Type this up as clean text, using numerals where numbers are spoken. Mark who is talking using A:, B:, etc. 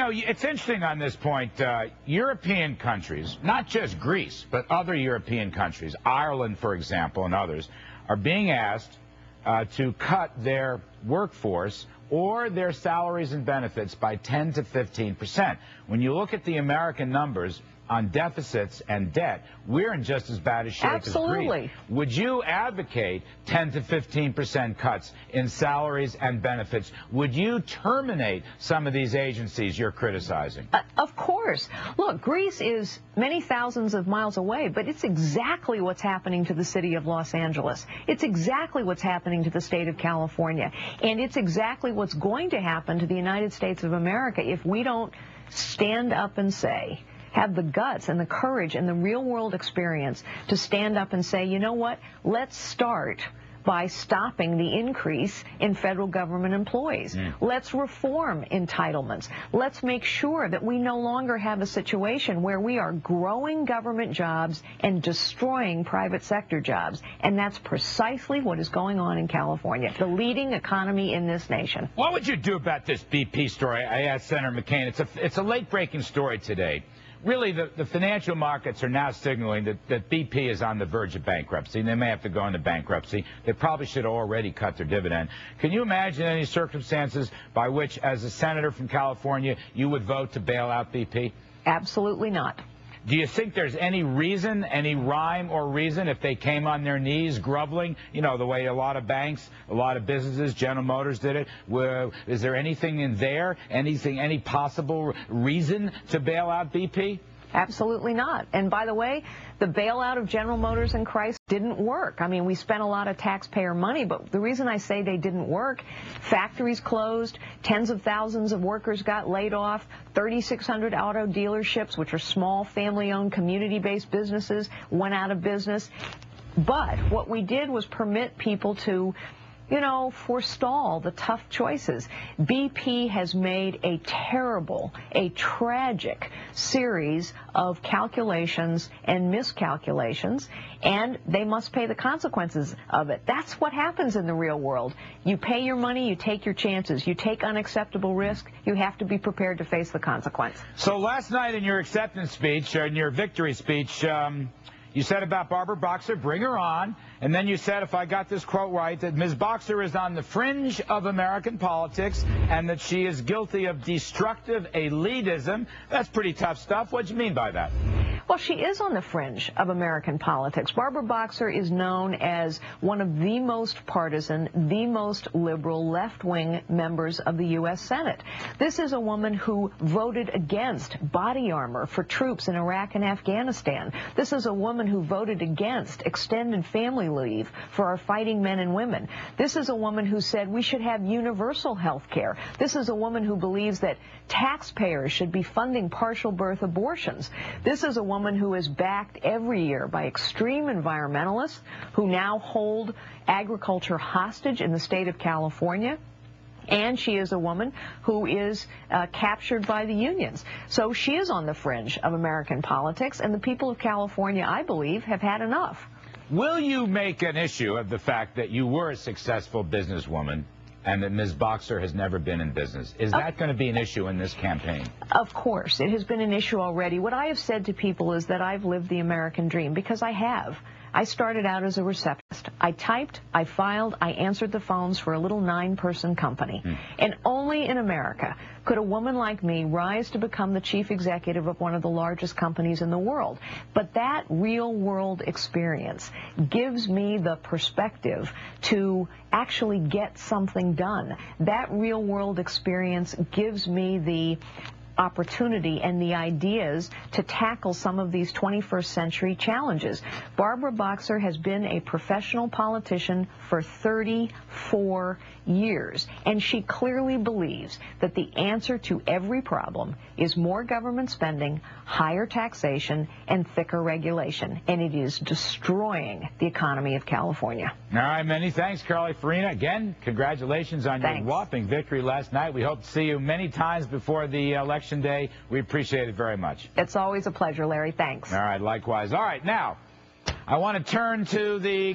A: know, it's interesting on this point. European countries, not just Greece, but other European countries, Ireland, for example, and others, are being asked to cut their workforce or their salaries and benefits by 10 to 15%. When you look at the American numbers on deficits and debt, we're in just as bad a shape as Greece. Would you advocate 10 to 15% cuts in salaries and benefits? Would you terminate some of these agencies you're criticizing?
B: Of course. Look, Greece is many thousands of miles away, but it's exactly what's happening to the city of Los Angeles. It's exactly what's happening to the state of California. And it's exactly what's going to happen to the United States of America if we don't stand up and say, have the guts and the courage and the real-world experience to stand up and say, you know what, let's start by stopping the increase in federal government employees. Let's reform entitlements. Let's make sure that we no longer have a situation where we are growing government jobs and destroying private sector jobs. And that's precisely what is going on in California, the leading economy in this nation.
A: What would you do about this BP story? I asked Senator McCain. It's a late-breaking story today. Really, the financial markets are now signaling that BP is on the verge of bankruptcy, and they may have to go into bankruptcy. They probably should have already cut their dividend. Can you imagine any circumstances by which, as a senator from California, you would vote to bail out BP?
B: Absolutely not.
A: Do you think there's any reason, any rhyme or reason, if they came on their knees groveling, you know, the way a lot of banks, a lot of businesses, General Motors did it? Is there anything in there, any possible reason to bail out BP?
B: Absolutely not. And by the way, the bailout of General Motors and Chrysler didn't work. I mean, we spent a lot of taxpayer money, but the reason I say they didn't work, factories closed, tens of thousands of workers got laid off, 3,600 auto dealerships, which are small family-owned community-based businesses, went out of business. But what we did was permit people to, you know, forestall the tough choices. BP has made a terrible, a tragic series of calculations and miscalculations, and they must pay the consequences of it. That's what happens in the real world. You pay your money, you take your chances. You take unacceptable risk, you have to be prepared to face the consequence.
A: So last night in your acceptance speech, in your victory speech, you said about Barbara Boxer, bring her on, and then you said, if I got this quote right, that Ms. Boxer is on the fringe of American politics and that she is guilty of destructive elitism. That's pretty tough stuff. What do you mean by that?
B: Well, she is on the fringe of American politics. Barbara Boxer is known as one of the most partisan, the most liberal left-wing members of the U.S. Senate. This is a woman who voted against body armor for troops in Iraq and Afghanistan. This is a woman who voted against extended family leave for our fighting men and women. This is a woman who said we should have universal health care. This is a woman who believes that taxpayers should be funding partial birth abortions. This is a woman who is backed every year by extreme environmentalists who now hold agriculture hostage in the state of California. And she is a woman who is captured by the unions. So she is on the fringe of American politics, and the people of California, I believe, have had enough.
A: Will you make an issue of the fact that you were a successful businesswoman and that Ms. Boxer has never been in business? Is that going to be an issue in this campaign?
B: Of course. It has been an issue already. What I have said to people is that I've lived the American dream, because I have. I started out as a receptionist. I typed, I filed, I answered the phones for a little 9-person company. And only in America could a woman like me rise to become the chief executive of one of the largest companies in the world. But that real-world experience gives me the perspective to actually get something done. That real-world experience gives me the opportunity and the ideas to tackle some of these 21st century challenges. Barbara Boxer has been a professional politician for 34 years, and she clearly believes that the answer to every problem is more government spending, higher taxation, and thicker regulation, and it is destroying the economy of California.
A: All right, many thanks, Carly Farina. Again, congratulations on your whopping victory last night. We hope to see you many times before the election day. We appreciate it very much.
B: It's always a pleasure, Larry. Thanks.
A: All right, likewise. All right, now, I want to turn to the